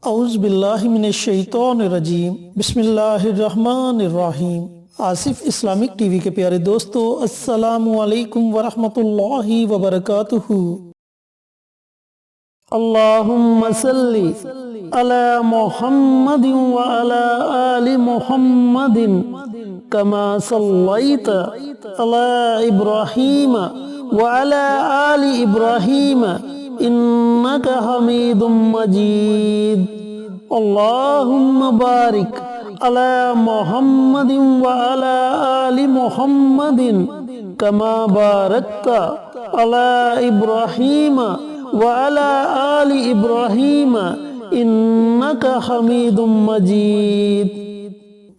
اعوذ باللہ من الشیطان الرجیم بسم اللہ الرحمن الرحیم۔ آصف اسلامک ٹی وی کے پیارے دوستو، السلام علیکم ورحمۃ اللہ وبرکاتہ۔ اللہم صلی علی محمد وعلی آل محمد کما صلیت علی ابراہیم وعلی آل ابراہیم انک حمید مجید۔ اللہم بارک علی محمد وعلی آل محمد کما بارکت علی ابراہیم وعلی آل ابراہیم انک حمید مجید۔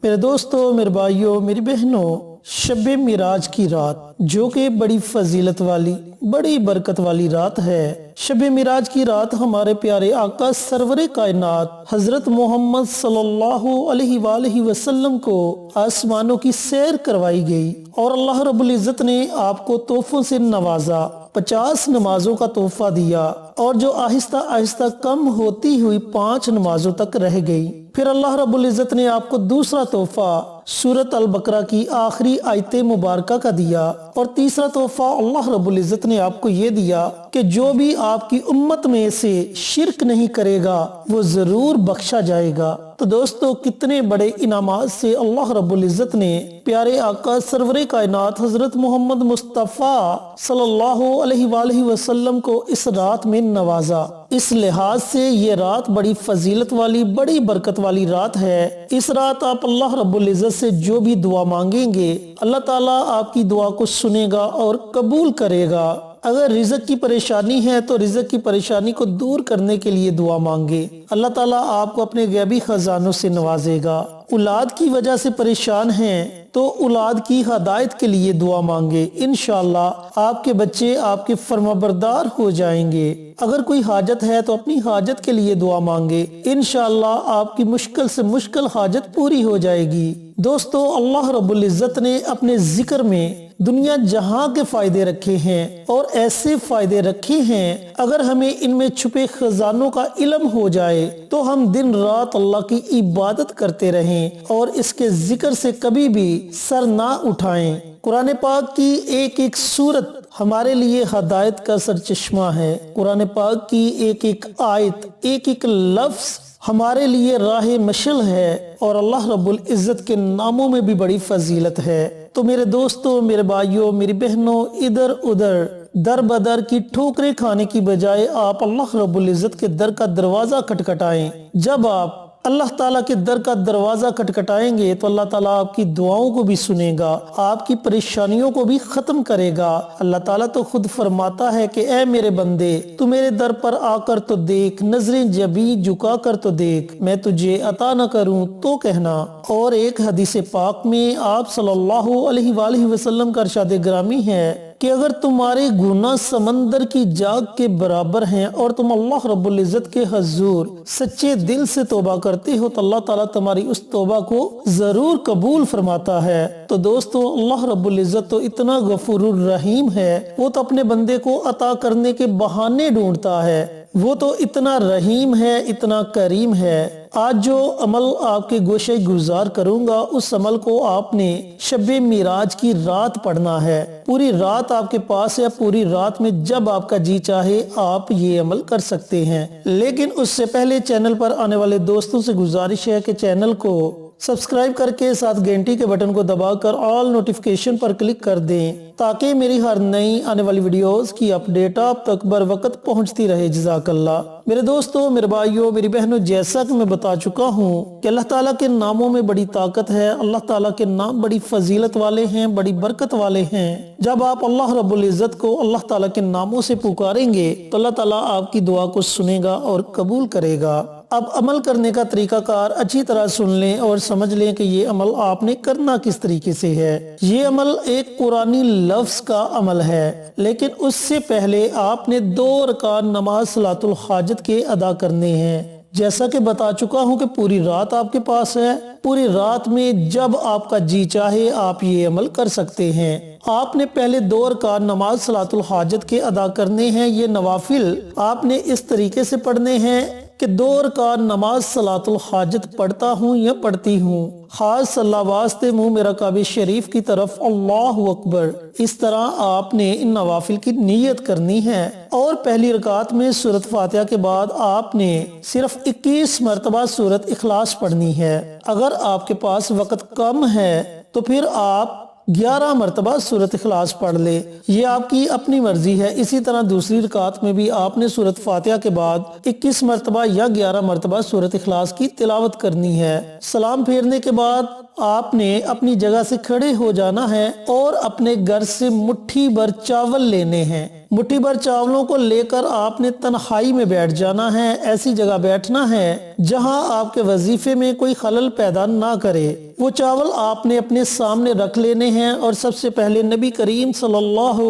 میرے دوستو، میرے بھائیوں، میری بہنوں، شب معراج کی رات جو کہ بڑی فضیلت والی، بڑی برکت والی رات ہے۔ شب معراج کی رات ہمارے پیارے آقا سرور کائنات حضرت محمد صلی اللہ علیہ وآلہ وسلم کو آسمانوں کی سیر کروائی گئی اور اللہ رب العزت نے آپ کو تحفوں سے نوازا۔ 50 نمازوں کا تحفہ دیا اور جو آہستہ آہستہ کم ہوتی ہوئی 5 نمازوں تک رہ گئی۔ پھر اللہ رب العزت نے آپ کو دوسرا تحفہ سورۃ البقرہ کی آخری آیت مبارکہ کا دیا، اور تیسرا تحفہ اللہ رب العزت نے آپ کو یہ دیا کہ جو بھی آپ کی امت میں سے شرک نہیں کرے گا وہ ضرور بخشا جائے گا۔ تو دوستو، کتنے بڑے انعامات سے اللہ رب العزت نے پیارے آقا سرور کائنات حضرت محمد مصطفیٰ صلی اللہ علیہ وآلہ وسلم کو اس رات میں نوازا۔ اس لحاظ سے یہ رات بڑی فضیلت والی، بڑی برکت والی رات ہے۔ اس رات آپ اللہ رب العزت سے جو بھی دعا مانگیں گے، اللہ تعالیٰ آپ کی دعا کو سنے گا اور قبول کرے گا۔ اگر رزق کی پریشانی ہے تو رزق کی پریشانی کو دور کرنے کے لیے دعا مانگے، اللہ تعالیٰ آپ کو اپنے غیبی خزانوں سے نوازے گا۔ اولاد کی وجہ سے پریشان ہیں تو اولاد کی ہدایت کے لیے دعا مانگے، انشاءاللہ آپ کے بچے آپ کے فرمانبردار ہو جائیں گے۔ اگر کوئی حاجت ہے تو اپنی حاجت کے لیے دعا مانگے، انشاءاللہ آپ کی مشکل سے مشکل حاجت پوری ہو جائے گی۔ دوستو، اللہ رب العزت نے اپنے ذکر میں دنیا جہاں کے فائدے رکھے ہیں، اور ایسے فائدے رکھے ہیں اگر ہمیں ان میں چھپے خزانوں کا علم ہو جائے تو ہم دن رات اللہ کی عبادت کرتے رہیں اور اس کے ذکر سے کبھی بھی سر نہ اٹھائیں۔ قرآن پاک کی ایک ایک سورت ہمارے لیے ہدایت کا سرچشمہ ہے۔ قرآن پاک کی ایک ایک آیت، ایک ایک لفظ ہمارے لیے راہ مشل ہے، اور اللہ رب العزت کے ناموں میں بھی بڑی فضیلت ہے۔ تو میرے دوستوں، میرے بھائیوں، میری بہنوں، ادھر ادھر در بدر کی ٹھوکریں کھانے کی بجائے آپ اللہ رب العزت کے در کا دروازہ کھٹکھٹائیں۔ جب آپ اللہ تعالیٰ کے در کا دروازہ کھٹکھٹائیں گے تو اللہ تعالیٰ آپ کی دعاؤں کو بھی سنے گا، آپ کی پریشانیوں کو بھی ختم کرے گا۔ اللہ تعالیٰ تو خود فرماتا ہے کہ اے میرے بندے، تو میرے در پر آ کر تو دیکھ، نظریں جبیں جھکا کر تو دیکھ، میں تجھے عطا نہ کروں تو کہنا۔ اور ایک حدیث پاک میں آپ صلی اللہ علیہ وآلہ وسلم کا ارشاد گرامی ہے کہ اگر تمہارے گناہ سمندر کی جاگ کے برابر ہیں اور تم اللہ رب العزت کے حضور سچے دل سے توبہ کرتے ہو تو اللہ تعالیٰ تمہاری اس توبہ کو ضرور قبول فرماتا ہے۔ تو دوستو، اللہ رب العزت تو اتنا غفور الرحیم ہے، وہ تو اپنے بندے کو عطا کرنے کے بہانے ڈھونڈتا ہے، وہ تو اتنا رحیم ہے، اتنا کریم ہے۔ آج جو عمل آپ کے گوشے گزار کروں گا، اس عمل کو آپ نے شب معراج کی رات پڑھنا ہے۔ پوری رات آپ کے پاس ہے، پوری رات میں جب آپ کا جی چاہے آپ یہ عمل کر سکتے ہیں۔ لیکن اس سے پہلے چینل پر آنے والے دوستوں سے گزارش ہے کہ چینل کو سبسکرائب کر کے ساتھ گھنٹی کے بٹن کو دبا کر آل نوٹیفیکیشن پر کلک کر دیں تاکہ میری ہر نئی آنے والی ویڈیوز کی اپڈیٹ آپ تک بر وقت پہنچتی رہے۔ جزاک اللہ۔ میرے دوستوں، میرے بھائیوں، میری بہنوں، جیسا کہ میں بتا چکا ہوں کہ اللہ تعالیٰ کے ناموں میں بڑی طاقت ہے، اللہ تعالیٰ کے نام بڑی فضیلت والے ہیں، بڑی برکت والے ہیں۔ جب آپ اللہ رب العزت کو اللہ تعالیٰ کے ناموں سے پکاریں گے تو اللہ تعالیٰ آپ کی دعا کو سنے گا اور قبول کرے گا۔ اب عمل کرنے کا طریقہ کار اچھی طرح سن لیں اور سمجھ لیں کہ یہ عمل آپ نے کرنا کس طریقے سے ہے۔ یہ عمل ایک قرآنی لفظ کا عمل ہے، لیکن اس سے پہلے آپ نے 2 رکعت نماز صلاۃ الحاجت کے ادا کرنے ہیں۔ جیسا کہ بتا چکا ہوں کہ پوری رات آپ کے پاس ہے، پوری رات میں جب آپ کا جی چاہے آپ یہ عمل کر سکتے ہیں۔ آپ نے پہلے 2 رکعت نماز صلاۃ الحاجت کے ادا کرنے ہیں۔ یہ نوافل آپ نے اس طریقے سے پڑھنے ہیں کہ 2 رکعت نماز صلاۃ الحاجت پڑھتا ہوں یا پڑھتی ہوں، خاص اللہ واسطے منہ میرا کعبہ شریف کی طرف اللہ اکبر۔ اس طرح آپ نے ان نوافل کی نیت کرنی ہے، اور پہلی رکعت میں سورۃ فاتحہ کے بعد آپ نے صرف 21 مرتبہ سورۃ اخلاص پڑھنی ہے۔ اگر آپ کے پاس وقت کم ہے تو پھر آپ 11 مرتبہ سورۃ اخلاص پڑھ لے، یہ آپ کی اپنی مرضی ہے۔ اسی طرح دوسری رکعت میں بھی آپ نے سورۃ فاتحہ کے بعد 21 مرتبہ یا 11 مرتبہ سورۃ اخلاص کی تلاوت کرنی ہے۔ سلام پھیرنے کے بعد آپ نے اپنی جگہ سے کھڑے ہو جانا ہے اور اپنے گھر سے مٹھی بھر چاول لینے ہیں۔ مٹھی بھر چاولوں کو لے کر آپ نے تنہائی میں بیٹھ جانا ہے، ایسی جگہ بیٹھنا ہے جہاں آپ کے وظیفے میں کوئی خلل پیدا نہ کرے۔ وہ چاول آپ نے اپنے سامنے رکھ لینے ہیں اور سب سے پہلے نبی کریم صلی اللہ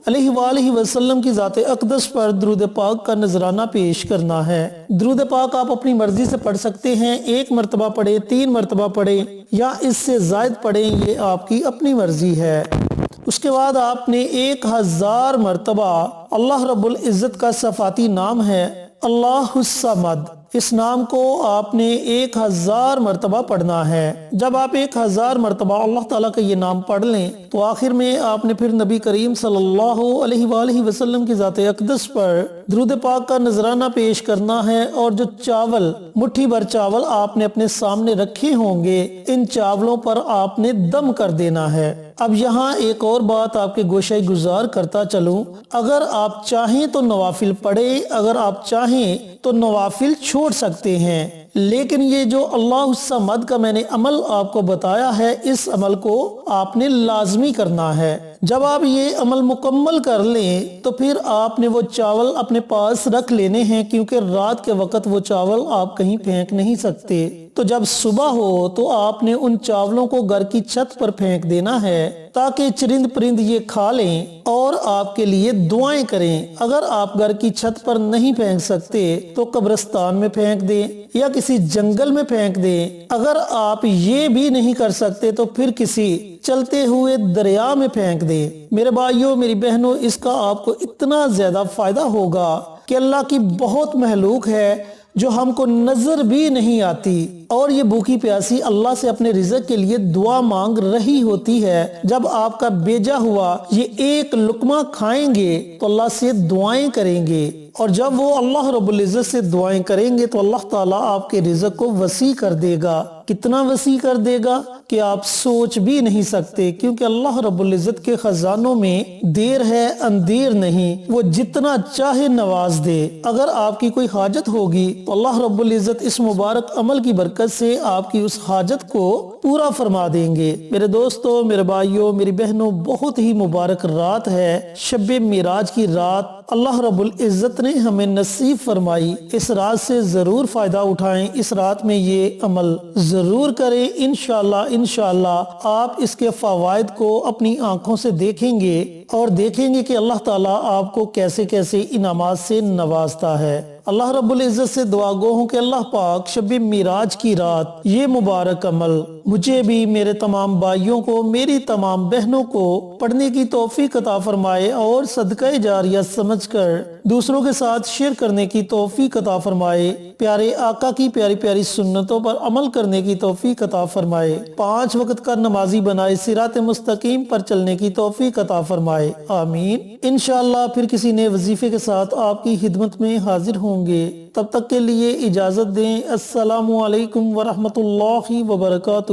علیہ وآلہ وسلم کی ذات اقدس پر درود پاک کا نذرانہ پیش کرنا ہے۔ درود پاک آپ اپنی مرضی سے پڑھ سکتے ہیں، 1 مرتبہ پڑھیں، 3 مرتبہ پڑھیں یا اس سے زائد پڑھیں، یہ آپ کی اپنی مرضی ہے۔ اس کے بعد آپ نے 1000 مرتبہ اللہ رب العزت کا صفاتی نام ہے اللہ الصمد، اس نام کو آپ نے 1000 مرتبہ پڑھنا ہے۔ جب آپ 1000 مرتبہ اللہ تعالیٰ کا یہ نام پڑھ لیں تو آخر میں آپ نے پھر نبی کریم صلی اللہ علیہ وآلہ وسلم کی ذات اقدس پر درود پاک کا نذرانہ پیش کرنا ہے، اور جو چاول مٹھی بھر چاول آپ نے اپنے سامنے رکھے ہوں گے ان چاولوں پر آپ نے دم کر دینا ہے۔ اب یہاں ایک اور بات آپ کے گوشہ گزار کرتا چلوں، اگر آپ چاہیں تو نوافل پڑھیں، اگر آپ چاہیں تو نوافل چھوڑ سکتے ہیں، لیکن یہ جو اللہ الصمد کا میں نے عمل آپ کو بتایا ہے اس عمل کو آپ نے لازمی کرنا ہے۔ جب آپ یہ عمل مکمل کر لیں تو پھر آپ نے وہ چاول اپنے پاس رکھ لینے ہیں، کیونکہ رات کے وقت وہ چاول آپ کہیں پھینک نہیں سکتے۔ تو جب صبح ہو تو آپ نے ان چاولوں کو گھر کی چھت پر پھینک دینا ہے تاکہ چرند پرند یہ کھا لیں اور آپ کے لیے دعائیں کریں۔ اگر آپ گھر کی چھت پر نہیں پھینک سکتے تو قبرستان میں پھینک دیں یا کسی جنگل میں پھینک دیں۔ اگر آپ یہ بھی نہیں کر سکتے تو پھر کسی چلتے ہوئے دریا میں پھینک دیں۔ میرے بھائیوں، میری بہنوں، اس کا آپ کو اتنا زیادہ فائدہ ہوگا کہ اللہ کی بہت مخلوق ہے جو ہم کو نظر بھی نہیں آتی، اور یہ بھوکی پیاسی اللہ سے اپنے رزق کے لیے دعا مانگ رہی ہوتی ہے۔ جب آپ کا بیجا ہوا یہ ایک لقمہ کھائیں گے تو اللہ سے دعائیں کریں گے، اور جب وہ اللہ رب العزت سے دعائیں کریں گے تو اللہ تعالیٰ آپ کے رزق کو وسیع کر دے گا۔ کتنا وسیع کر دے گا کہ آپ سوچ بھی نہیں سکتے، کیونکہ اللہ رب العزت کے خزانوں میں دیر ہے اندیر نہیں، وہ جتنا چاہے نواز دے۔ اگر آپ کی کوئی حاجت ہوگی تو اللہ رب العزت اس مبارک عمل کی برکت سے آپ کی اس حاجت کو پورا فرما دیں گے۔ میرے دوستو، میرے بھائیوں، میری بہنوں، بہت ہی مبارک رات ہے، شب معراج کی رات اللہ رب العزت نے ہمیں نصیب فرمائی۔ اس رات سے ضرور فائدہ اٹھائیں، اس رات میں یہ عمل ضرور کریں، انشاءاللہ آپ اس کے فوائد کو اپنی آنکھوں سے دیکھیں گے اور دیکھیں گے کہ اللہ تعالیٰ آپ کو کیسے کیسے انعامات سے نوازتا ہے۔ اللہ رب العزت سے دعا گو ہوں کہ اللہ پاک شب معراج کی رات یہ مبارک عمل مجھے بھی، میرے تمام بھائیوں کو، میری تمام بہنوں کو پڑھنے کی توفیق عطا فرمائے اور صدقہ جاریہ سمجھ کر دوسروں کے ساتھ شیئر کرنے کی توفیق عطا فرمائے، پیارے آقا کی پیاری پیاری سنتوں پر عمل کرنے کی توفیق عطا فرمائے، 5 وقت کا نمازی بنائے، صراط مستقیم پر چلنے کی توفیق عطا فرمائے، آمین۔ انشاءاللہ پھر کسی نئے وظیفے کے ساتھ آپ کی خدمت میں حاضر ہوں گے، تب تک کے لیے اجازت دیں۔ السلام علیکم ورحمۃ اللہ وبرکاتہ۔